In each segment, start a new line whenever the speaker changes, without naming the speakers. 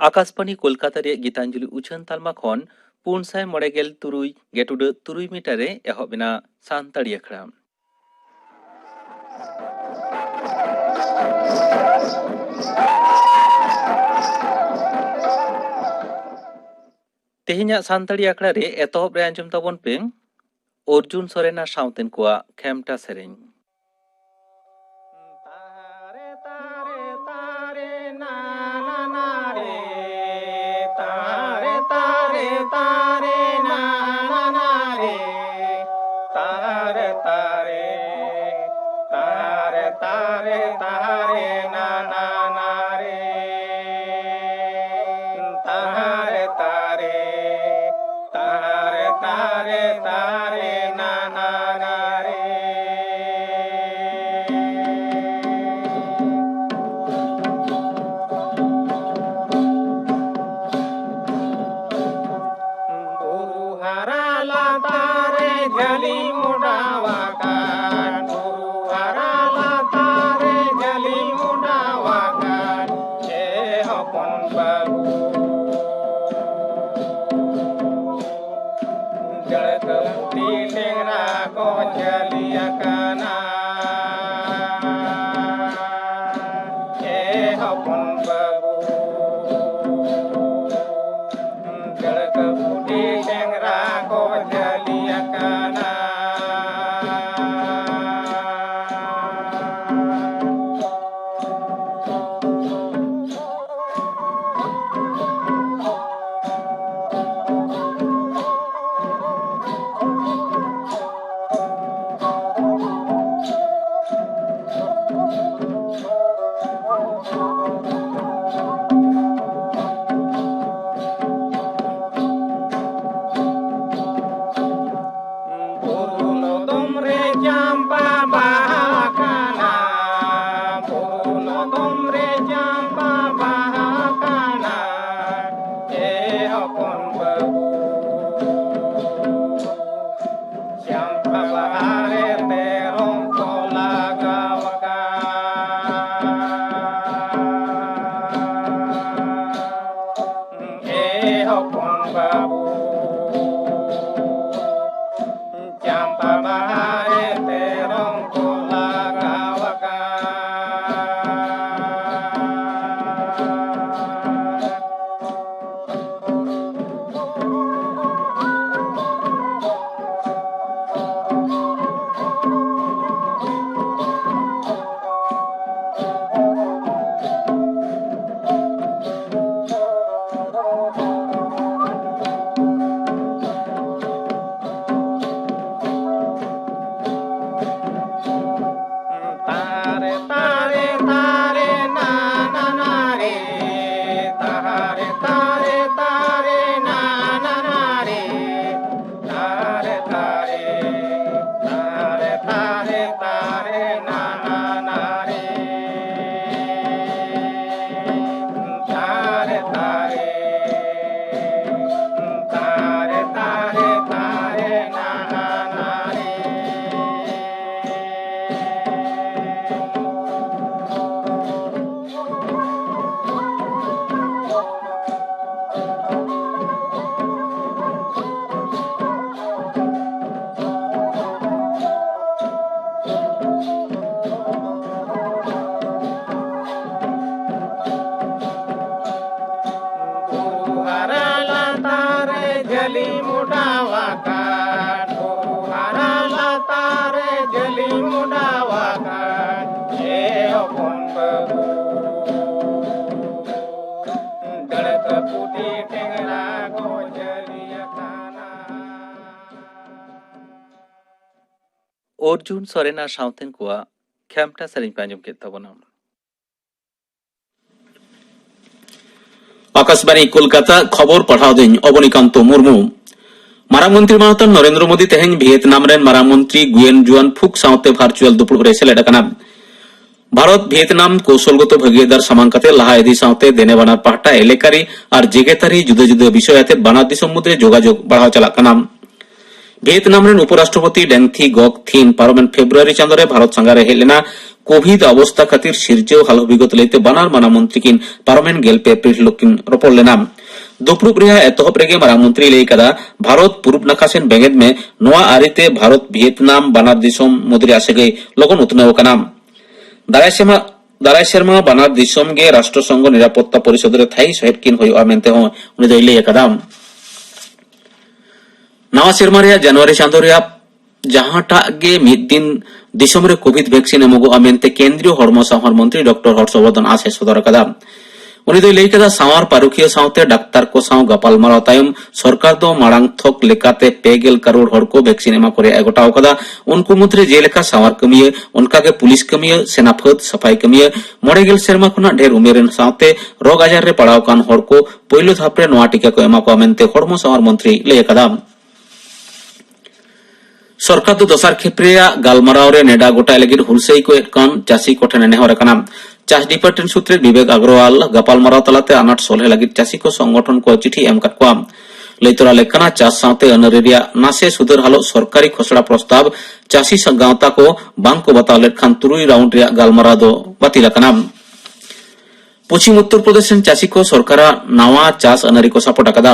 आकाशवाणी कोलकाता रे गीतांजलि उछन तालमा खन 493.3 मीटर रे एहबना सानताड़ी अखड़ा तेहिना सानताड़ी अखड़ा रे एतहब रे आंजम ताबन पे अर्जुन सोरेना साउतेन कोआ खेमटा सेरें अर्जुन सोरेना साउतेन कोआ खेमटा सेरें पे आंजम केद ताबोना
आकाशवाणी कोलकाता खबर पढ़ाव दिन अवनीकांत मुर्मू मारांग मंत्री मानतन नरेंद्र मोदी तेहें वियतनाम रेन मारांग मंत्री गुयेन जुआन फुक साउते भार्चुअल दुपुड़ रे सेलेद अकाना भारत वियतनाम कौशलगत भागीदार सामान काते लाहा इदी साउते देने बानार पाहटा एलेकारी और जेगेतारी जुदा जुदा विषय आते बानार दिसम मुद्रे जोगाजोग बढ़ाव चलाक काना वियतनाम रेन उपराष्ट्रपति डेंग थी गॉक थीन पार्लामेंट फेब्रुआरी चांदो रे भारत संगारे हेलेना कोविड अवस्था खातिर सिरजेव हाल अभिज्ञता लेते बानार माना मंत्री किन पार्लामेंट गेलपे प्रिटलोक किन रोपड़ लेना दुपुरुप रेहा एतहब रेगे मारांग मंत्री लई कदा भारत पूर्व नाखा सेन बेंगेद में नोआ आरिते भारत वियतनाम बानार दिसोम मुद्रे आसेगई लगन उतनाव काना दाराय सेरमा बानार दिसोम गे राष्ट्र संघ निरापत्ता परिषद रे थाई सहेब किन होय मेनते हो उनि दई लई कदा नवा सेरमा रे जनवरी चांदो रे जहांटा गे मिद दिन दिसोम रे कोविड वैक्सीन एमोगो मेनते केंद्रीय हड़मो सावहार मंत्री डॉक्टर हर्षवर्धन आसे सदर कदा उनि दई लई कदा सावार पारुखिया सावते डाक्तार को साव गपालमाराव तायम सरकार दो मारांग थोक लेकाते 2 करोड़ हड़ को वैक्सीन एमा करे एगोटाव कदा उनको मुद्रे जेलेका सावार कमिये उनका के पुलिस कमिये सेनाफाद सफाई कमिये 9 सेरमा खुना ढेर उमेरन सावते रोग आजार रे पड़ाव कान हड़ को पहिलो धाप रे नोआ टीका को एमा को मेनते हड़मो सावार मंत्री लई कदा सरकार दो दसार खेप्रे गालमाराव रे नेडा गोटाय लगिर हुलसई को एकान चासी कोठने नेहर काना चाष डिपार्टमेंट सूत्रे विवेक अग्रवाल गपालमाराव तलाते अनाट सोलहे लगिर चासी को संगठन को चिठी एम काट कोआ लैतरा लेखना चाष सावते अनरेरिया नासे सुधर हालो सरकारी खसड़ा प्रस्ताव चासी गावता को बांग को बताव लेखान 3 राउंड रे गालमाराव दो बातिल काना पश्चिम उत्तर प्रदेश चासी को सरकार नवा चाष अनारी को सपोर्ट कदा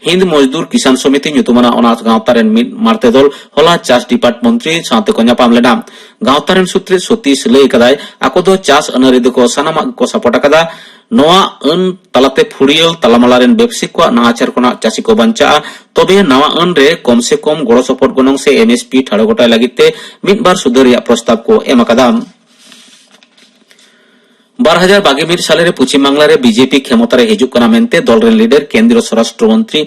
हिंद मजदूर किसान समिति ᱧᱩᱛᱩᱢᱟᱱᱟ अनाथ गावतारेन मिद मारते दल होला चाष डिपार्ट मंत्री साथे को ᱧᱟᱯᱟᱢ लेना गावतारेन सूत्रे सतीश लई कदाय आको दो चाष अनारी को सानामा को सपोर्ट कदा नवा अन तलाते फुड़ियल तालामालारेन बेबसिक को नाहाचार कोना चासी को बंचा तबे नवा अन रे कम से कम गड़ो सपोर्ट गनंग से एमएसपी ठाड़ो गोटाय लागिते मिद बार सुधरिया प्रस्ताव को एम कदा 2022 साल रे पश्चिम बांगला रे बीजेपी क्षमता रे हिजुक कना मेनते दल रे लीडर केंद्रीय स्वराष्ट्र मंत्री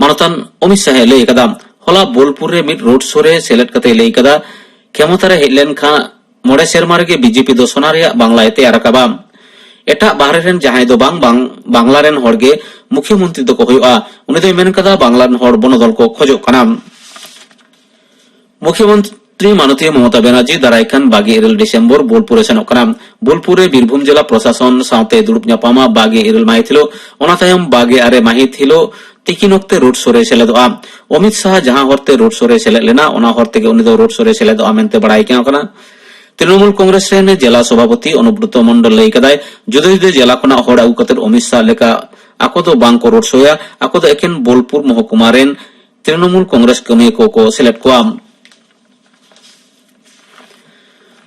मानतान अमित शाह लई कदा होला बोलपुर रे मिड रोड शो रे सेलेक्ट कते लई कदा क्षमता रे हेलेन खा 9 सेरमा रे बीजेपी दो सोना रे बांगला एते आराकाबा एटा बाहरे रेन जहाय दो बांगला रेन हड़गे मुख्यमंत्री दो को होयआ उनि दो मेन कदा बांगला रेन हड़ बनदल को खोजो कना मुख्यमंत्री माननीय ममता बनर्जी दारायखान 22 डिसेम्बर बोलपुर सेनोक कना बोलपुर रे बीरभूम जिला प्रशासन सावते दुरुप ᱧᱟᱯᱟᱢᱟ 22 माहित हिलो ओना तायम 22 माहित हिलो तिकिन ओक्ते रोड शो रे सेलेदोआ अमित शाह जहां हरते रोड शो रे सेलेद लेना ओना हरते के उनि दो रोड शो रे सेलेदोआ मेनते बड़ाई केना कना तृणमूल कांग्रेस रेन जिला सभापति अनुब्रत मंडल लई कदाय जुदे जुदे जिला खना हड़ आगु कते अमित शाह लेका आको दो बांग को रोड शोया आको दो एकेन बोलपुर महकुमा रेन तृणमूल कांग्रेस कमी को सेलेक्ट कोआ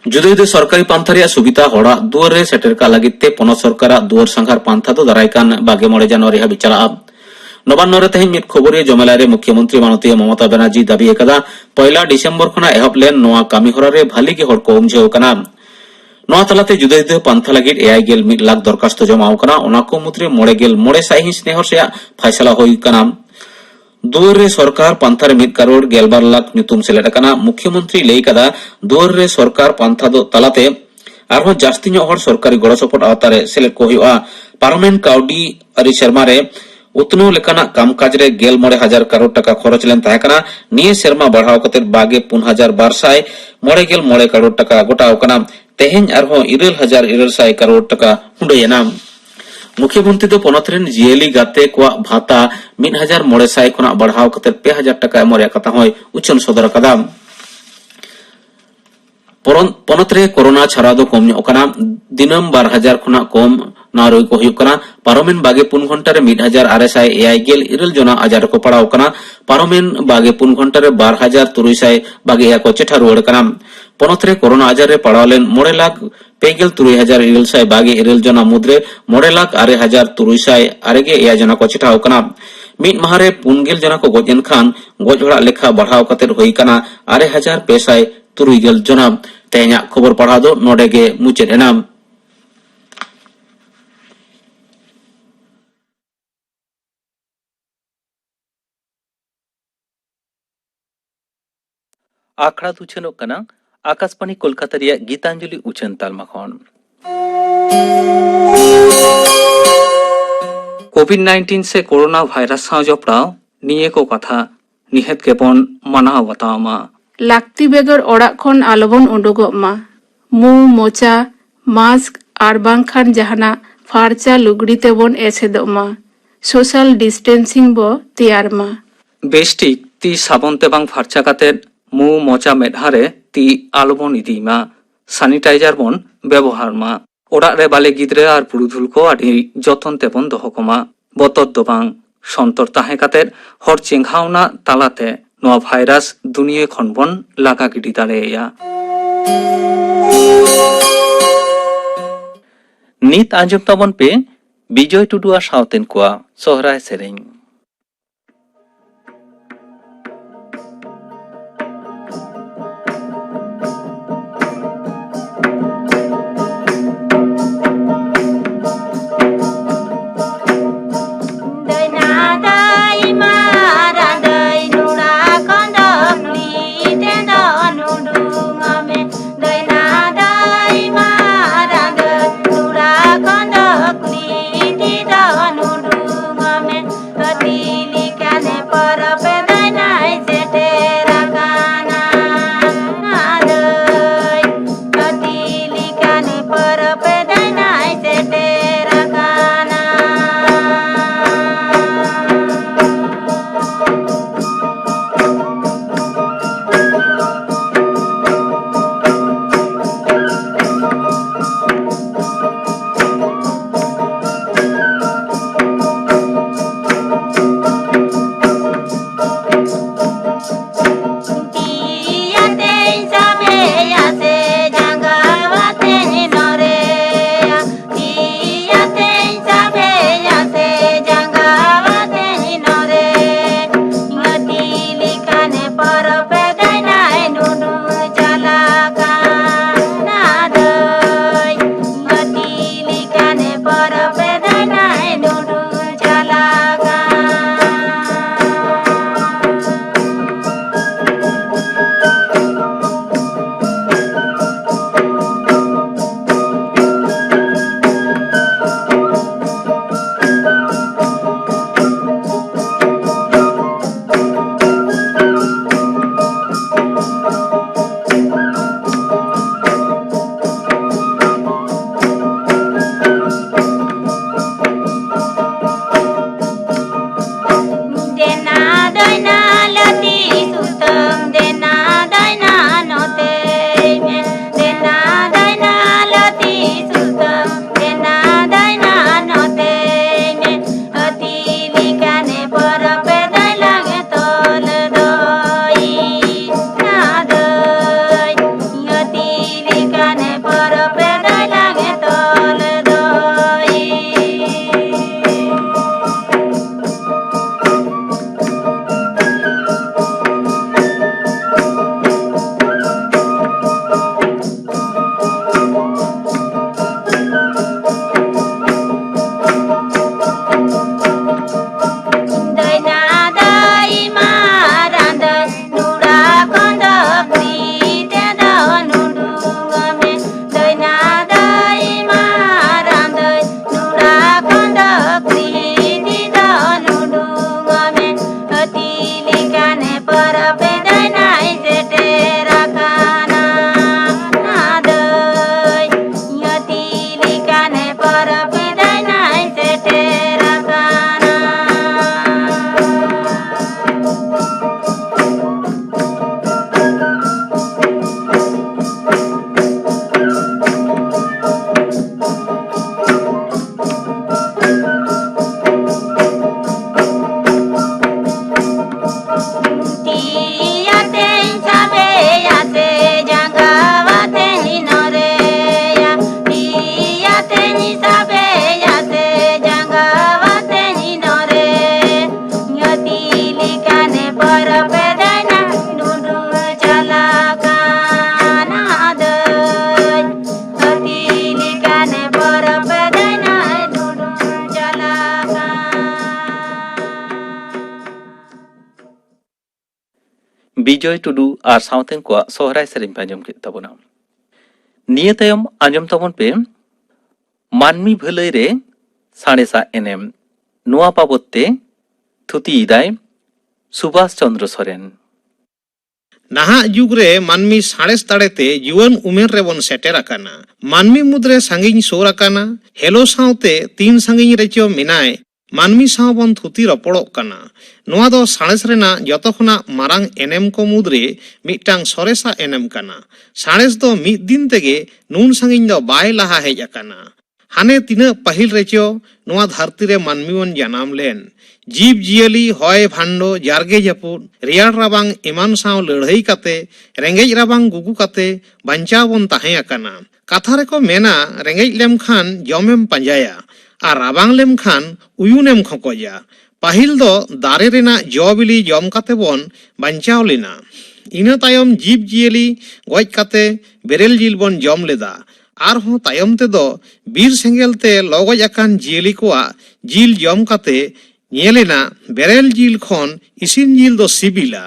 जुदे जुदे सरकारी पांथा रे सुविधा हड़ा दुआर रे सेटर का लागिते पन सरकार दुआर संघार पांथा दो दारायकान 22 जनवरी हाबि चला नवान्न रे तहें मिट खबरिया जमेला रे मुख्यमंत्री माननीय ममता बनर्जी दाबी एकदा 1 डिसेम्बर खना एहब लेन नोआ कामी हरा रे भाली के हड़ को उमझेव कना नोआ तलाते जुदे जुदे पांथा लागित 1 लाख दरखास्त जमाव कना ओना को मुद्रे 99 साइहिं स्नेहर से फैसला होई कना दुआर रे सरकार पांथा रे 1 करोड़ 12 लाख ᱧᱩᱛᱩᱢ सेलेट कना मुख्यमंत्री लई कदा दुआर रे सरकार पांथा दो तलाते आरो जास्ती ᱧᱚᱜ हड़ सरकारी गड़ सपोर्ट आवतारे सेलेट को हुआ पार्लामेंट काउडी अरि शर्मा रे उतनो लेकाना कामकाज रे 19,000 करोड़ टका खरच लेन ताहे कना निये शर्मा बढ़ाव कते 22,299 करोड़ टका गोटाव कना तेहेन आरो 9,900 करोड़ टका हुंडयना मुख्यमंत्री दो पनतरेन जिएली गाते को भाता 1,900 खना बढ़ाव कते 2,000 टका एमरिया कथा होय उचन सदर कदा पनतरे कोरोना छाड़ा दो कम ᱧᱚᱜ दिनम 12,000 खना कम नारोय को हुयुक कना पारोमेन 24 घंटा रे 1,981 जना आजार को पड़ाव कना पारोमेन 24 घंटा रे 12,322 को चेठा रुवाड़ कना पनतरे कोरोना आजार रे पड़ावलेन 9,63,722 जना मुद्रे 9,06,308 जना को चेठा कना मिट माहारे 50 जना को गजन खान गज हड़ा लेखा बढ़ाव कते होई कना 9,603 जना तेहना खबर पढ़ा दो नोडे गे मुचेद एना
आखड़ा उछनोग कना आकाशवाणी कोलकाता रिया गीतांजलि उछन तालमा खन
कोविड-19 से कोरोना वायरस साव जपड़ाव निये को कथा निहत के बन मनाव बतावमा
लाक्ति बेगर ओड़ा खन आलोबन उडुगोग मा मु मोचा मास्क आर बांखान जहाना फारचा लुगड़ी तेबन एसेदोग मा सोशल डिस्टेंसिंग बो तैयार मा
बेस्टिक ती साबन ते बांग फारचा काते मु मोचा मेधारे ती आलोबन इदीमा sanitizer bon ব্যবহার মা ওড়াগ রে বালে গিদ্রে আর পুরুধুল ko adi joton tebon doho koma botor do bang sontor tahe kater hor chenghauna talate noa virus dunie khon bon laga gidi dareya
ᱱᱤᱛ ᱟᱸᱡᱚᱢ ᱛᱟᱵᱚᱱ ᱯᱮ ᱵᱤᱡᱚᱭ ᱴᱩᱰᱩᱣᱟᱜ ᱥᱟᱶᱛᱮᱱ ᱠᱚᱣᱟᱜ ᱥᱚᱦᱨᱟᱭ ᱥᱮᱨᱮᱧ। ᱵᱤᱡᱚᱭ ᱴᱩᱰᱩ ᱟᱨ ᱥᱟᱶᱛᱮᱱ ᱠᱚᱣᱟᱜ ᱥᱚᱦᱨᱟᱭ ᱥᱮᱨᱮᱧ ᱯᱮ ᱟᱸᱡᱚᱢ ᱠᱮᱫ ᱛᱟᱵᱚᱱᱟ। ᱱᱤᱭᱟᱹ ᱛᱟᱭᱚᱢ ᱟᱸᱡᱚᱢ ᱛᱟᱵᱚᱱ ᱯᱮ ᱢᱟᱹᱱᱢᱤ ᱵᱷᱟᱹᱞᱟᱹᱭ ᱨᱮ ᱥᱟᱬᱮᱥᱟᱜ ᱮᱱᱮᱢ। ᱱᱚᱣᱟ ᱵᱟᱵᱚᱫ ᱛᱮ ᱛᱷᱩᱛᱤᱭᱮᱫᱟᱭ ᱥᱩᱵᱷᱟᱥ ᱪᱚᱱᱫᱨᱚ ᱥᱚᱨᱮᱱ।
ᱱᱟᱦᱟᱜ ᱡᱩᱜᱽ ᱨᱮ ᱢᱟᱹᱱᱢᱤ ᱥᱟᱬᱮᱥ ᱫᱟᱲᱮᱛᱮ ᱡᱩᱣᱟᱹᱱ ᱩᱢᱮᱨ ᱨᱮᱵᱚᱱ ᱥᱮᱴᱮᱨ ᱟᱠᱟᱱᱟ। ᱢᱟᱹᱱᱢᱤ ᱢᱩᱫᱽᱨᱮ ᱥᱟᱺᱜᱤᱧ ᱥᱳᱨ ᱟᱠᱟᱱᱟ। ᱦᱮᱞᱳ ᱥᱟᱶᱛᱮ ᱛᱤᱱ ᱥᱟᱺᱜᱤᱧ ᱨᱮᱪᱚ ᱢᱮᱱᱟᱭ मानमी साव बन थुती रपड़ोग कना। नोआ दो साणेस रेना जतो खना मारांग एनेम को मुद्रे मिटांग सरेसा एनेम कना। साणेस दो मिद दिन तेगे नून संगिन दो बाय लहा हेज अकाना। हाने तिना पहिल रेचो नोआ धरती रे मानमी बन जनाम लेन। जीव जियली होय भांडो जारगे जपुद रियाड़ राबांग इमान साव लड़ाई काते रेंगेज राबांग गुगु काते बंचाव बन ताहे अकाना। कथा रेको मेना रेंगेज लेम खान जमेम पंजाया और राबांग लेम खान उयुनेम खोकोजा। पाहिल दो दारे रेना जौ बिली जम काते बन बंचाव लेना। इना तायम जीव जियली गज काते बेरेल जिल बन जम लेदा। आरहों तायम ते दो बीर सेंगेल ते लगज अकान जियली कोआ जिल जम काते ñelena बेरेल जिल खन इसिन जिल दो सिबिला।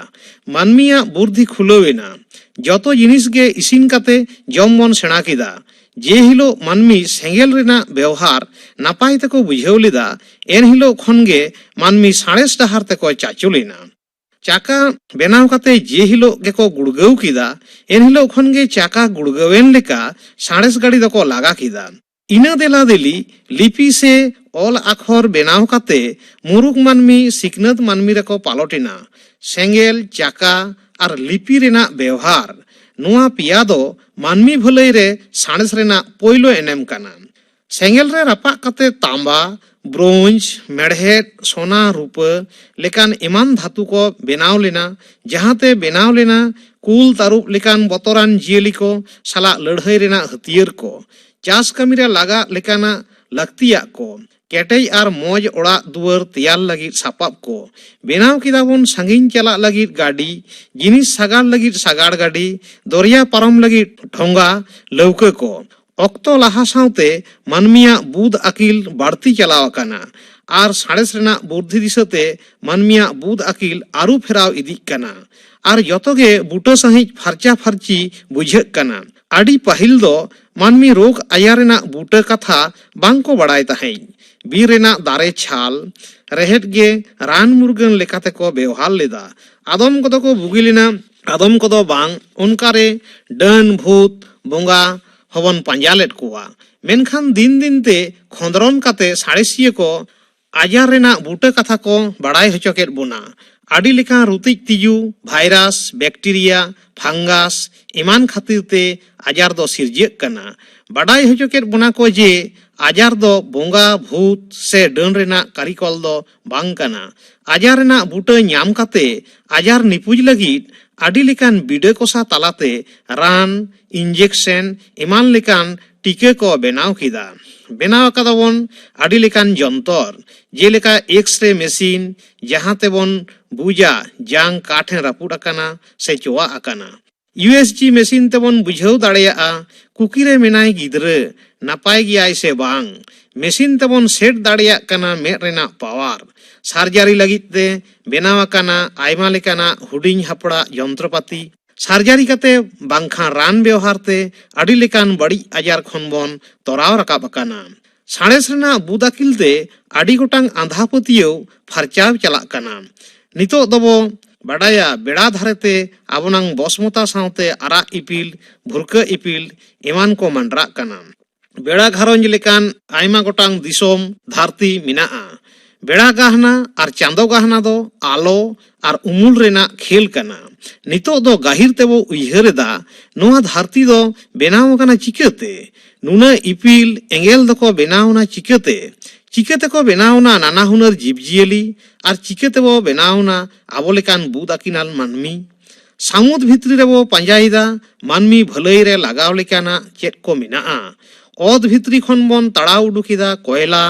मानमिया बुद्धि खुलवेना। जतो जिनिस गे इसिन काते जम बन सेना किदा। जे हिलो मानमी सेंगेल रेना व्यवहार नापाय तेको बुझाव लेदा एन हिलो खन गे मानमी साणेस डाहार तेको चाचो लेना। चाका बेनाव काते जे हिलो गेको गुड़गाव किदा एन हिलो खन गे चाका गुड़गावेन लेका साणेस गाड़ी दको लागा किदा। इना देला देली लिपि से ऑल आखर बेनाव काते मुरुक मानमी सिकनत मानमी रेको पालोटिना। सेंगेल चाका और लिपि रेना व्यवहार नुआ पिया दो मानमी भलाई रे साणेस रेना पोइलो एनेम काना। सेंगेल रे रापा काते तांबा ब्रोंज मेढ़ेट सोना रूपा लेकान इमान धातु को बेनाव लेना। जहाते बेनाव लेना कुल तारुप लेकान बतरान जियली को साला लड़ाई रेना हथियार को चास कमी रे लागा लेकाना लक्तिया को केटेज और मौज ओड़ा दुआर तैयार लगित सापाब को बेनाव किदाबन संगीन चला लगित गाड़ी जिनिस सागार लगित सागार गाड़ी दरिया पारम लगित ढोंगा लौके को ऑक्तो लाहा साउते मानमिया बुध अकिल बाड़ती चलाव काना और साड़ेस रेना बुद्धि दिसते मानमिया बुध अकिल आरु फेराव इदिक काना और जतोगे बुटो सहित फरचा फरची बुझेक काना। आडी पहिल दो मानमी रोग आया रेना बुटा कथा बांको बड़ाई ताहें। बीर रेना दारे छाल रेहेट गे रान मुर्गन लेकाते को व्यवहार लेदा। आदम कदो को बुगिलिना आदम कदो बांग उनकारे डन भूत बोंगा हवन पंजालेट कुआ। मेनखान दिन दिन ते खोंदरन काते साड़ेसिये को आजार रेना बुटा कथा को बड़ाई हचोकेट बुना। आडी लेका रुतिक तिजू भाइरास बैक्टीरिया फांगास इमान खातिर ते आजार दो सिरजेक कना। बड़ाई हचोकेट बुना को जे आजार दो बोंगा भूत से डन रेना कारिकल दो बांग कना। आजार रेना बुटा ᱧᱟᱢ काते आजार निपुज लगित आडी लेकान बिडे कोसा तालाते रान इंजेक्शन इमान लेकान टीके को बेनाव किदा। बेनाव कादाबन आडी लेकान जंतर जेलेका एक्सरे मेसिन जहां तेबन बुझा जांग काठे रापुड अकाना से चोआ अकाना। यूएसजी मेसिन तेबन बुझाव दाड़ेया कुकीरे मेनाय गिद्रे नापाय गियाय से बांग। मेसिन तेबन सेट दाड़ेया काना मेद रेना पावर। सार्जारी लगित ते बेनाव अकाना आयमा लेकाना हुडिंग हपड़ा यंत्रपाती। सार्जारी काते बांखा रान व्यवहार ते आडी लेकान बड़ी आजार खन बन तोराव रकाब अकाना। साणेस रेना बुद अकिल ते आडी गोटांग आंधा पतियव फरचाव चलाक काना। नितो दबो बड़ाया बेड़ा धारेते आबनांग बसमता सावते आरा इपिल भुरका इपिल इमान को मंडरा काना। बेड़ा घारंज लेकान आयमा गोटांग दिसोम धरती मिनाआ। बेड़ा गहना और चांदो गहना दो आलो और उमुल रेना खेल काना। नितो दो गाहिर तेबो उयहरेदा नोआ धरती दो बेनाव काना चिकाते। नुना इपिल एंगेल दको बेनावना चिकाते। चिकाते को बेनावना नाना हुनर जीवजियली और चिकाते बो बेनावना आबो लेकान बुद अकिनाल मानमी। सामुद भितरी रेबो पंजाईदा मानमी भलाई रे लगाव लेकाना चेत को मिनाआ। ओद भितरी खन बन तड़ाव उडुकिदा कोयला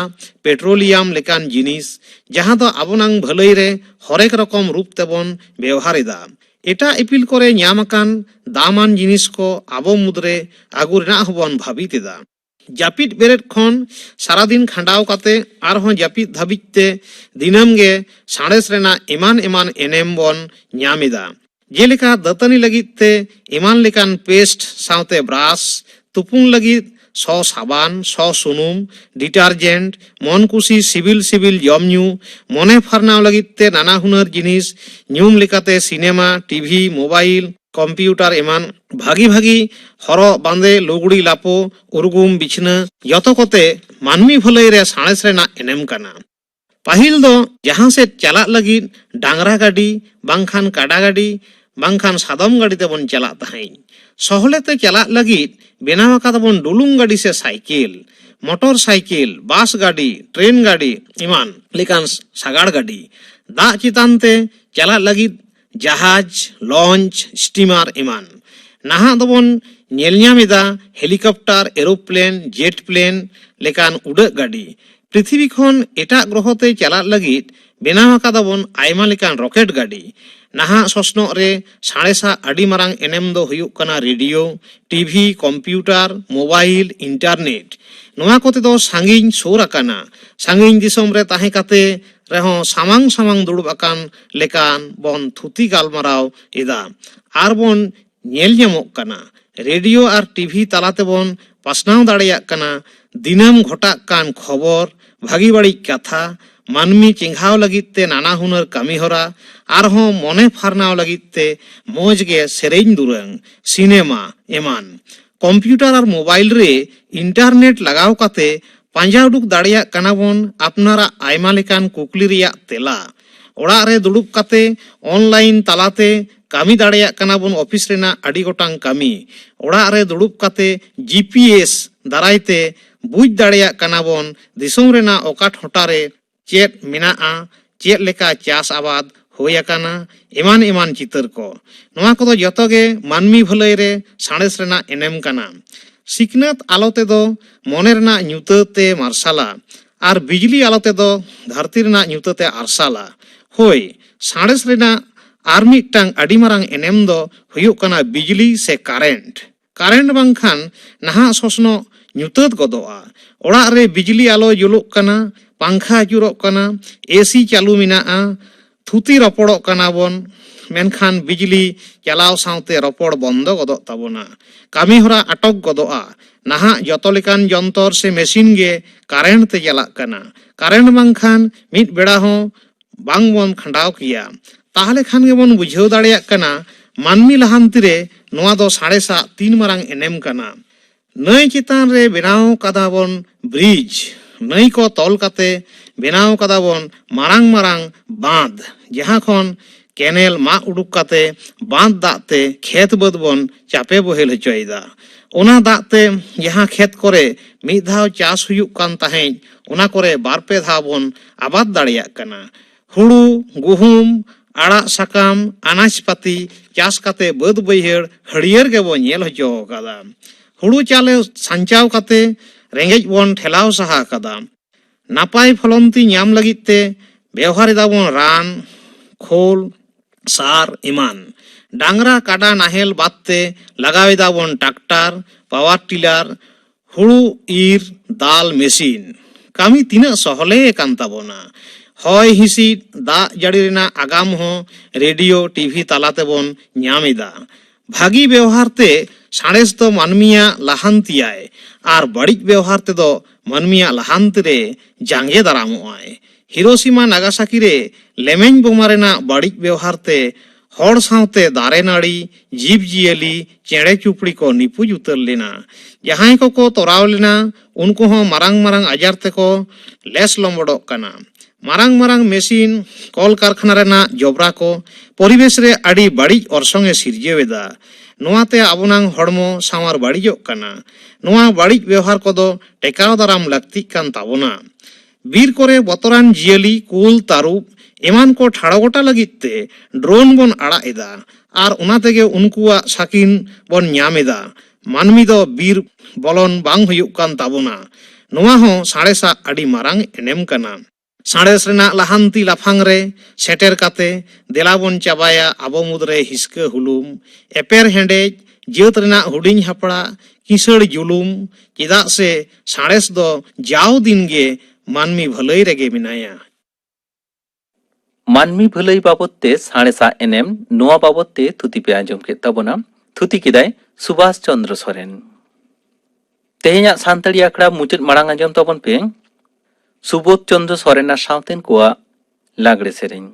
पेट्रोलियम लेकान जिनिस जहां दो आबोनांग भलाई रे हरेक रकम रूप तेबन व्यवहारेदा। एटा इपिल करे ᱧᱟᱢᱟᱠᱟᱱ दामान जिनिस को आबो मुद्रे आगु रेना हबन भाबितेदा। जापित बेरेट खन सारा दिन खंडाव काते आरहों जापित धाबिते दिनम गे साणेस रेना इमान इमान एनेम बन ᱧᱟᱢᱮदा। जेलेका दतनी लगित ते इमान लेकान पेस्ट सावते ब्राश तुपुन लगित सौ साबान सौ सुनुम डिटारजेंट मन कुसी सिबिल सिबिल जमन्यू मने फरनाव लगित ते नाना हुनर जिनिस ᱧᱩᱢ लेकाते सिनेमा टीवी मोबाइल कम्प्यूटर इमान भागी भागी हरो बांदे लुगड़ी लापो उर्गुम बिछना जतो कोते मानमी भलाई रे साणेस रेना एनेम काना। ᱯᱟᱹᱦᱤᱞ ᱫᱚ ᱡᱟᱦᱟᱸ ᱥᱮᱫ ᱪᱟᱞᱟᱜ ᱞᱟᱹᱜᱤᱫ ᱰᱟᱝᱨᱟ ᱜᱟᱹᱰᱤ ᱵᱟᱝᱠᱷᱟᱱ ᱠᱟᱰᱟ ᱜᱟᱹᱰᱤ ᱵᱟᱝᱠᱷᱟन ᱥᱟᱫᱚᱢ ᱜᱟᱹᱰᱤ ᱛᱮᱵᱚᱱ ᱪᱟᱞᱟᱜ ᱛᱟᱦᱮᱸᱫ᱾ ᱥᱚᱦᱞᱮᱛᱮ ᱪᱟᱞᱟᱜ ᱞᱟᱹᱜᱤᱫ ᱵᱮᱱᱟᱣ ᱟᱠᱟᱫᱟᱵᱚᱱ ᱰᱩᱞᱩᱝ ᱜᱟᱹᱰᱤ ᱥᱮ ᱥᱟᱭᱠᱮᱞ, ᱢᱚᱴᱚᱨ ᱥᱟᱭᱠᱮᱞ, ᱵᱟᱥ ᱜᱟᱹᱰᱤ, ᱴᱨᱮᱱ ᱜᱟᱹᱰᱤ ᱮᱢᱟᱱ ᱞᱮᱠᱟᱱ ᱥᱟᱜᱟᱲ ᱜᱟᱹᱰᱤ, ᱫᱟᱜ ᱪᱮᱛᱟᱱ te ᱪᱟᱞᱟᱜ ᱞᱟᱹᱜᱤᱫ ᱡᱟᱦᱟᱡ, ᱞᱚᱧᱪ, ᱥᱴᱤᱢᱟর ᱮᱢᱟᱱ। ᱱᱟᱦᱟᱜ ᱫᱚᱵᱚᱱ ᱧᱮᱞ ᱧᱟᱢ ᱮᱫᱟ ᱦᱮᱞᱤᱠপ্টার, এরোপ্লেন, জেট প্লেন লেকান উড়ᱟᱹᱜ ᱜᱟᱹᱰᱤ। পৃথিবী ᱠᱷᱚᱱ ᱮᱴᱟᱜ ᱜᱨᱚᱦᱚᱛᱮ ᱪᱟᱞᱟᱜ ᱞᱟᱹᱜᱤᱫ ᱵᱮᱱᱟᱣ ᱟᱠᱟᱫᱟᱵᱚᱱ ᱟᱭᱢᱟ ᱞᱮᱠᱟᱱ ᱨᱚᱠᱮᱴ ᱜᱟᱹᱰᱤ। ᱱᱟᱦᱟᱜ ᱥᱚᱥᱱᱚᱜ ᱨᱮ ᱥᱟᱬᱮᱥᱟᱜ ᱟᱹᱰᱤ ᱢᱟᱨᱟᱝ ᱮᱱᱮᱢ ᱫᱚ ᱦᱩᱭᱩᱜ ᱠᱟᱱᱟ radio, TV, computer, mobile, internet. ᱱᱚᱣᱟ ᱠᱚᱛᱮ ᱫᱚ ᱥᱟᱺᱜᱤᱧ ᱥᱩᱨ ᱟᱠᱟᱱᱟ। ᱥᱟᱺᱜᱤᱧ ᱫᱤᱥᱚᱢ ᱨᱮ ᱛᱟᱦᱮᱸ ᱠᱟᱛᱮ ᱨᱮᱦᱚᱸ ᱥᱟᱢᱟᱝ ᱥᱟᱢᱟᱝ ᱫᱩᱲᱩᱵ ᱟᱠᱟᱱ ᱞᱮᱠᱟᱱ ᱵᱚᱱ ᱛᱷᱩᱛᱤ ᱜᱟᱞᱢᱟᱨᱟᱣ ᱮᱫᱟ ᱟᱨ ᱵᱚᱱ ᱧᱮᱞ ᱧᱟᱢᱚᱜ ᱠᱟᱱᱟ। রেডিও আর টিভি তালাতে বন পাসনাও দাঁড়িয়াᱜ কানা দিনাম ঘটাক কান খবর, ভাগি বাড়িজ কাথা, মানমি চেঙ্ঘাও লাगित te নানা হুনার কামি হরা আরহᱚᱸ মনে ফারনাও লাगित te মজ গে সেরেñ দুরং, সিনেমা এমান। কম্পিউটার আর মোবাইল রে ইন্টারনেট লাগাও কাতে পাঁজা উডুক দাঁড়িয়াᱜ কানা বন আপনারা আয়মা লেকান কুকলি রিয়াᱜ তেলা। ᱚᱲᱟᱜ ᱨᱮ ᱫᱩᱲᱩᱵ ᱠᱟᱛᱮ ᱚᱱᱞᱟᱭᱤᱱ ᱛᱟᱞᱟᱛᱮ ᱠᱟᱹᱢᱤ ᱫᱟᱲᱮᱭᱟᱜ ᱠᱟᱱᱟ ᱵᱚᱱ ᱚᱯᱷᱤᱥ ᱨᱮᱱᱟᱜ ᱟᱹᱰᱤ ᱜᱚᱴᱟᱝ ᱠᱟᱹᱢᱤ। ᱚᱲᱟᱜ ᱨᱮ ᱫᱩᱲᱩᱵ ᱠᱟᱛᱮ GPS ᱫᱟᱨᱟᱭ ᱛᱮ ᱵᱩᱡᱽ ᱫᱟᱲᱮᱭᱟᱜ ᱠᱟᱱᱟ ᱵᱚᱱ ᱫᱤᱥᱚᱢ ᱨᱮᱱᱟᱜ ᱚᱠᱟ ᱴᱚᱴᱷᱟ ᱨᱮ ᱪᱮᱫ ᱢᱮᱱᱟᱜᱼᱟ, ᱪᱮᱫ ᱞᱮᱠᱟ ᱪᱟᱥ ᱟᱵᱟদ ᱦᱩᱭ ᱟᱠᱟᱱᱟ, ᱮᱢᱟᱱ ᱮᱢᱟᱱ ᱪᱤᱛᱟᱹᱨ ᱠᱚ। ᱱᱚᱣᱟ ᱠᱚᱫᱚ ᱡᱚᱛᱚ ᱜᱮ ᱢᱟᱹᱱᱢᱤ ᱵᱷᱟᱹᱞᱟᱹᱭ ᱨᱮ ᱥᱟᱬᱮᱥ ᱨᱮᱱᱟᱜ ᱮᱱᱮᱢ ᱠᱟᱱᱟ। ᱥᱤᱠᱷᱱᱟᱹᱛ ᱟলো ᱛᱮᱫᱚ ᱢᱚᱱᱮ ᱨᱮᱱᱟᱜ ᱧᱩᱛᱟᱹᱛᱮ ᱢᱟᱨᱥᱟᱞᱟ ᱟᱨ ᱵᱤᱡᱽᱞᱤ ᱟলো ᱛᱮᱫᱚ ᱫᱷᱟᱹᱨᱛᱤ ᱨᱮᱱᱟᱜ ᱧᱩᱛᱟᱹᱛᱮ ᱟᱨᱥᱟᱞᱟ। ᱦᱳᱭ, ᱥᱟᱬᱮᱥ ᱨᱮᱱᱟᱜ ᱟᱨ ᱢᱤᱫᱴᱟᱝ ᱟᱹᱰᱤ ᱢᱟᱨᱟᱝ ᱮᱱᱮᱢ ᱫᱚ ᱦᱩᱭᱩᱜ ᱠᱟᱱᱟ ᱵᱤᱡᱽᱞᱤ ᱥᱮ ᱠᱟᱨᱮᱱᱴ। ᱠᱟᱨᱮᱱᱴ ᱵᱟᱝᱠᱷᱟᱱ ᱱᱟᱦᱟᱜ ᱥᱚᱥᱱᱚᱜ ᱧᱩᱛᱟᱹᱛ ᱜᱚᱫᱚᱜᱼᱟ। ᱚᱲᱟᱜ ᱨᱮ ᱵᱤᱡᱽᱞᱤ ᱟলো ᱡᱩᱞᱩᱜ ᱠᱟᱱᱟ, ᱯᱟᱝᱠᱷᱟ ᱟᱹᱪᱩᱨᱚᱜ ᱠᱟᱱᱟ, ᱮᱥᱤ ᱪᱟᱹᱞᱩ ᱢᱮᱱᱟᱜᱼᱟ, ᱛᱷᱩᱛᱤ ᱨᱚᱯᱚᱲᱚᱜ ᱠᱟᱱᱟ ᱵᱚᱱ, ᱢᱮᱱᱠᱷᱟᱱ ᱵᱤᱡᱽᱞᱤ ᱪᱟᱞᱟᱣ ᱥᱟᱶᱛᱮ ᱨᱚᱯᱚᱲ ᱵᱚᱱᱫᱚ ᱜᱚᱫᱚᱜ ᱛᱟᱵᱚᱱᱟ। ᱠᱟᱹᱢᱤ ᱦᱚᱨᱟ ᱟᱴᱚᱠ ᱜᱚᱫᱚᱜᱼᱟ। ᱱᱟᱦᱟᱜ ᱡᱚᱛᱚ ᱞᱮᱠᱟᱱ ᱡᱚᱱᱛᱚᱨ ᱥᱮ ᱢᱮᱥᱤᱱ ᱜᱮ ᱠᱟᱨᱮᱱᱴ ᱛᱮ ᱪᱟᱞᱟᱜ ᱠᱟᱱᱟ। ᱠᱟᱨᱮᱱᱴ ᱵᱟᱝᱠᱷᱟᱱ ᱢᱤᱫ ᱵᱮᱲᱟ ᱦᱚᱸ ᱵᱟᱝ ᱵᱚᱱ ᱠᱷᱟᱸᱰᱟᱣ ᱠᱮᱭᱟ। ᱛᱟᱦᱞᱮ ᱠᱷᱟᱱ ᱜᱮᱵᱚᱱ ᱵᱩᱡᱷᱟᱹᱣ ᱫᱟᱲᱮᱭᱟᱜ ᱠᱟᱱᱟ ᱢᱟᱹᱱᱢᱤ ᱞᱟᱦᱟᱱᱛᱤ ᱨᱮ ᱱᱚᱣᱟ ᱫᱚ ᱥᱟᱬᱮᱥᱟᱜ ᱛᱤᱱ ᱢᱟᱨᱟᱝ ᱮᱱᱮᱢ ᱠᱟᱱᱟ। ᱱᱟᱹᱭ ᱪᱮᱛᱟᱱ ᱨᱮ ᱵᱮᱱᱟᱣ ᱠᱟᱫᱟ ᱵᱚᱱ ᱵᱨᱤᱡᱽ, ᱱᱟᱹᱭ ᱠᱚ ᱛᱚᱞ ᱠᱟᱛᱮ ᱵᱮᱱᱟᱣ ᱠᱟᱫᱟ ᱵᱚᱱ ᱢᱟᱨᱟᱝ ᱢᱟᱨᱟᱝ ᱵᱟᱸᱫ, ᱡᱟᱦᱟᱸ ᱠᱷᱚᱱ ᱠᱮᱱᱮᱞ ᱢᱟᱜ ᱩᱰᱩᱠ ᱠᱟᱛᱮ ᱵᱟᱸᱫ ᱫᱟᱜ te ᱠᱷᱮᱛ ᱵᱟᱹᱫ ᱵᱚᱱ ᱪᱟᱯᱮ ᱵᱚᱦᱮᱞ ᱦᱚᱪᱚᱭᱮᱫᱟ। ᱚᱱᱟ ᱫᱟᱜ te ᱡᱟᱦᱟᱸ ᱠᱷᱮᱛ ᱠᱚᱨᱮ ᱢᱤᱫ ᱫᱷᱟᱣ ᱪᱟᱥ ᱦᱩᱭᱩᱜ ᱠᱟᱱ ᱛᱟᱦᱮᱸᱫ ᱚᱱᱟ ᱠᱚᱨᱮ ᱵᱟᱨ ᱯᱮ ᱫᱷᱟᱣ ᱵᱚᱱ ᱟᱵᱟᱫ ᱫᱟᱲᱮᱭᱟᱜ ᱠᱟᱱᱟ। ᱦᱩᱲᱩ, ᱜᱩᱦᱩᱢ, ᱟᱲᱟᱜ ᱥᱟᱠᱟᱢ, ᱟᱱᱟᱡ ᱯᱟᱹᱛᱤ ᱪᱟᱥ ᱠᱟᱛᱮ ᱵᱟᱹᱫ ᱵᱟᱹᱭᱦᱟᱹᱲ ᱦᱟᱹᱨᱭᱟᱹᱲ ᱜᱮᱵᱚᱱ ᱧᱮᱞ ᱦᱚᱪᱚ ᱟᱠᱟᱫᱟ। ᱦᱩᱲᱩ ᱪᱟᱣᱞᱮ ᱥᱟᱧᱪᱟᱣ ᱠᱟᱛᱮ ᱨᱮᱸᱜᱮᱡ ᱵᱚᱱ ᱴᱷᱮᱞᱟᱣ ᱥᱟᱦᱟ ᱟᱠᱟᱫᱟ। ᱱᱟᱯᱟᱭ ᱯᱷᱚᱞᱚᱱᱛᱤ ᱧᱟᱢ ᱞᱟᱹᱜᱤᱫ te ᱵᱮᱣᱦᱟᱨ ᱮᱫᱟᱵᱚᱱ ᱨᱟᱱ, ᱠᱷᱳᱞ, ᱥᱟᱨ ᱮᱢᱟᱱ। ᱰᱟᱝᱨᱟ ᱠᱟᱰᱟ ᱱᱟᱦᱮᱞ ᱵᱟᱫ te ᱞᱟᱜᱟᱣ ᱮᱫᱟᱵᱚন ᱴᱨᱟᱠᱴᱟর, ᱯᱟᱣᱟᱨ ᱴᱤᱞᱟর, ᱦᱩᱲᱩ ᱤᱨ, ᱫᱟᱞ ᱢᱮᱥᱤᱱ। ᱠᱟᱹᱢᱤ ᱛᱤᱱᱟᱹᱜ ᱥᱚᱦᱞᱮ ᱟᱠᱟᱱ ᱛᱟᱵᱚᱱᱟ। ᱦᱚᱭ ᱦᱤᱸᱥᱤᱫ, ᱫᱟᱜ ᱡᱟᱹᱲᱤ ᱨᱮᱱᱟᱜ ᱟᱜᱟᱢ ᱦᱚᱸ ᱨᱮᱰᱤᱭᱳ, ᱴᱤᱵᱷি ᱛᱟᱞᱟ ᱛᱮᱵᱚᱱ ᱧᱟᱢ ᱮᱫᱟ। ᱵᱷᱟᱹᱜᱤ ᱵᱮᱣᱦᱟᱨ te ᱥᱟᱬᱮᱥ ᱫᱚ ᱢᱟᱹᱱᱢᱤᱭᱟᱜ ᱞᱟᱦᱟᱱᱛᱤᱭᱟᱭ ᱟᱨ ᱵᱟᱹᱲᱤᱡ ᱵᱮᱣᱦᱟᱨ ᱛᱮᱫᱚ ᱢᱟᱹᱱᱢᱤᱭᱟᱜ ᱞᱟᱦᱟᱱᱛᱤ ᱨᱮ ᱡᱟᱸᱜᱮ ᱫᱟᱨᱟᱢᱚᱜᱼᱟᱭ। ᱦᱤᱨᱳᱥᱤᱢᱟ ᱱᱟᱜᱟᱥᱟᱠᱤ ᱨᱮ ᱞᱮᱢᱮᱧ ᱵᱳᱢᱟ ᱨᱮᱱᱟᱜ ᱵᱟᱹᱲᱤᱡ ᱵᱮᱣᱦᱟᱨ te ᱦᱚᱲ ᱥᱟᱶᱛᱮ ᱫᱟᱨᱮ ᱱᱟᱹᱲᱤ, ᱡᱤᱵᱽ ᱡᱤᱭᱟᱹᱞᱤ, ᱪᱮᱬᱮ ᱪᱩᱯᱲᱤ ko ᱱᱤᱯᱩᱡ ᱩᱛᱟᱹᱨ ᱞᱮᱱᱟ। ᱡᱟᱦᱟᱸᱭ ᱠᱚᱠᱚ ᱛᱚᱨᱟᱣ ᱞᱮᱱᱟ ᱩᱱᱠᱩ ᱦᱚᱸ ᱢᱟᱨᱟᱝ ᱢᱟᱨᱟᱝ ᱟᱡᱟᱨ ᱛᱮᱠᱚ ᱞᱮᱥ ᱞᱚᱢᱵᱚᱰᱚᱜ ᱠᱟᱱᱟ। ᱢᱟᱨᱟᱝ ᱢᱟᱨᱟᱝ ᱢᱮᱥᱤᱱ, ᱠᱚᱞ ᱠᱟᱨᱠᱷᱟᱱᱟ ᱨᱮᱱᱟᱜ ᱡᱚᱵᱽᱨᱟ ᱠᱚ ᱯᱚᱨᱤᱵᱮᱥ ᱨᱮ ᱟᱹᱰᱤ ᱵᱟᱹᱲᱤᱡ ᱚᱨᱥᱚᱝ ᱮ ᱥᱤᱨᱡᱟᱹᱣ ᱮᱫᱟ। ᱱᱚᱣᱟᱛᱮ ᱟᱵᱚᱱᱟᱝ ᱦᱚᱲᱢᱚ ᱥᱟᱶᱟᱨ ᱵᱟᱹᱲᱤᱡᱚᱜ ᱠᱟᱱᱟ। ᱱᱚᱣᱟ ᱵᱟᱹᱲᱤᱡ ᱵᱮᱣᱦᱟᱨ ᱠᱚᱫᱚ ᱴᱮᱠᱟᱣ ᱫᱟᱨᱟᱢ ᱞᱟᱹᱠᱛᱤᱜ ᱠᱟᱱ ᱛᱟᱵᱚᱱᱟ। ᱵᱤᱨ ᱠᱚᱨᱮ ᱵᱚᱛᱚᱨᱟᱱ ᱡᱤᱭᱟᱹᱞᱤ ᱠᱩᱞ, ᱛᱟᱹᱨᱩᱵ ᱮᱢᱟᱱ ᱠᱚ ᱴᱷᱟᱲᱚ ᱜᱚᱴᱟ ᱞᱟᱹᱜᱤᱫ te ᱰᱨᱳᱱ ᱵᱚᱱ ᱟᱲᱟᱜ ᱮᱫᱟ ᱟᱨ ᱚᱱᱟ ᱛᱮᱜᱮ ᱩᱱᱠᱩᱣᱟᱜ ᱥᱟᱹᱠᱤᱱ ᱵᱚᱱ ᱧᱟᱢ ᱮᱫᱟ। ᱢᱟᱹᱱᱢᱤ ᱫᱚ ᱵᱤᱨ ᱵᱚᱞᱚᱱ ᱵᱟᱝ ᱦᱩᱭᱩᱜ ᱠᱟᱱ ᱛᱟᱵᱚᱱᱟ। ᱱᱚᱣᱟ ᱦᱚᱸ ᱥᱟᱬᱮᱥᱟᱜ ᱟᱹᱰᱤ ᱢᱟᱨᱟᱝ ᱮᱱᱮᱢ ᱠᱟᱱᱟ। ᱥᱟᱬᱮᱥ ᱨᱮᱱᱟᱜ ᱞᱟᱦᱟᱱᱛᱤ ᱞᱟᱯᱷᱟᱝ ᱨᱮ ᱥᱮᱴᱮᱨ ᱠᱟᱛᱮ ᱫᱮᱞᱟ ᱵᱚᱱ ᱪᱟᱵᱟᱭᱟ ᱟᱵᱚ ᱢᱩᱫᱽᱨᱮ ᱦᱤᱥᱠᱟᱹ ᱦᱩᱞᱩᱢ, ᱮᱯᱮᱨ ᱦᱮᱸᱰᱮᱡ, ᱡᱟᱹᱛ ᱨᱮᱱᱟᱜ ᱦᱩᱰᱤᱧ ᱦᱟᱯᱲᱟᱜ, ᱠᱤᱥᱟᱹᱲ ᱡᱩᱞᱩᱢ। ᱪᱮᱫᱟᱜ ᱥᱮ ᱥᱟᱬᱮᱥ ᱫᱚ ᱡᱟᱣ ᱫᱤᱱ ᱜᱮ ᱢᱟᱹᱱᱢᱤ ᱵᱷᱟᱹᱞᱟᱹᱭ ᱨᱮᱜᱮ ᱢᱮᱱᱟᱭᱟ।
ᱢᱟᱹᱱᱢᱤ ᱵᱷᱟᱹᱞᱟᱹᱭ ᱵᱟᱵᱚᱫ te ᱥᱟᱬᱮᱥᱟᱜ ᱮᱱᱮᱢ ᱱᱚᱣᱟ ᱵᱟᱵᱚᱫ te ᱛᱷᱩᱛᱤ ᱯᱮ ᱟᱸᱡᱚᱢ ᱠᱮᱫ ᱛᱟᱵᱚᱱᱟ। ᱛᱷᱩᱛᱤ ᱠᱮᱫᱟᱭ ᱥᱩᱵᱷᱟᱥ ᱪᱚᱱᱫᱨᱚ ᱥᱚᱨᱮᱱ। ᱛᱮᱦᱮᱧᱟᱜ ᱥᱟᱱᱛᱟᱲᱤ ᱟᱠᱷᱲᱟ ᱢᱩᱪᱟᱹᱫ ᱢᱟᱲᱟᱝ ᱟᱸᱡᱚᱢ ᱛᱟᱵᱚᱱ ᱯᱮ ᱥᱩᱵᱳধ ᱪᱚᱱᱫᱨᱚ ᱥᱚᱨᱮᱱ ᱟᱨ ᱥᱟᱶᱛᱮᱱ ᱠᱚᱣᱟᱜ ᱞᱟᱜᱽᱲᱮ ᱥᱮᱨᱮᱧ।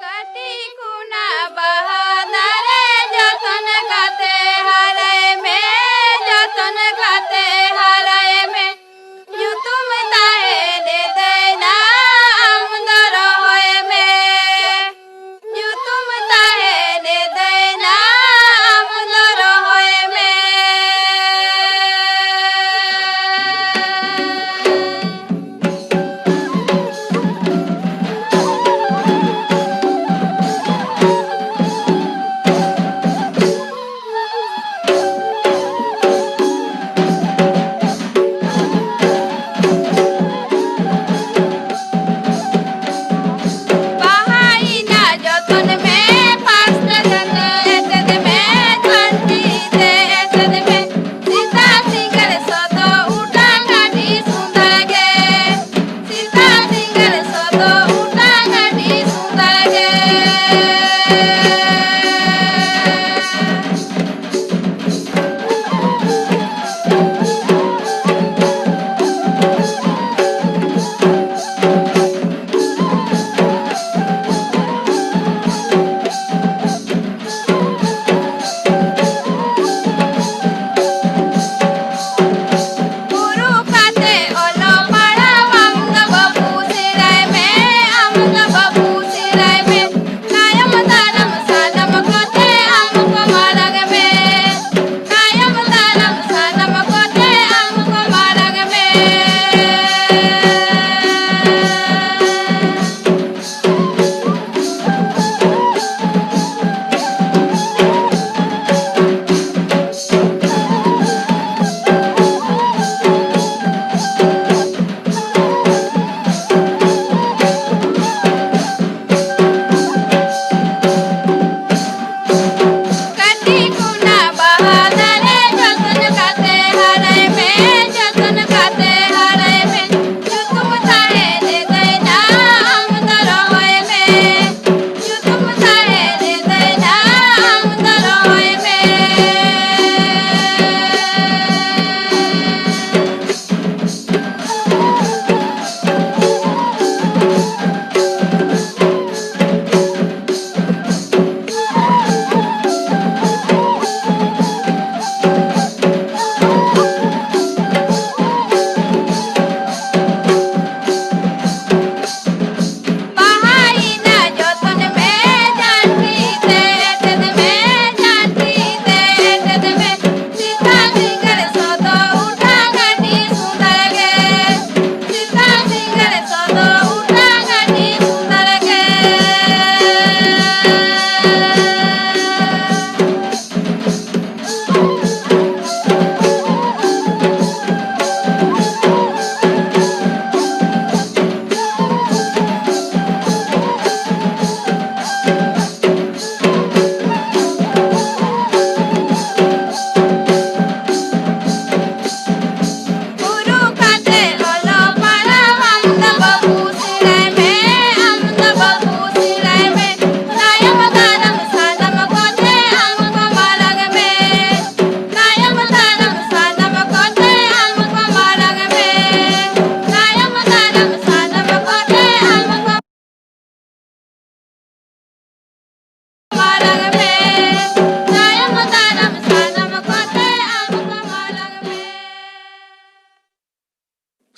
काटी कुना बहादरे जतन काते हराए में जतन काते हराए में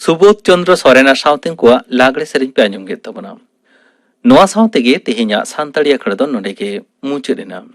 Subodh Chandra Soren ar sauten ko lagre sering pe anjom get tabona. Noa saute ge tehinya santari akhara do node ge muchedena.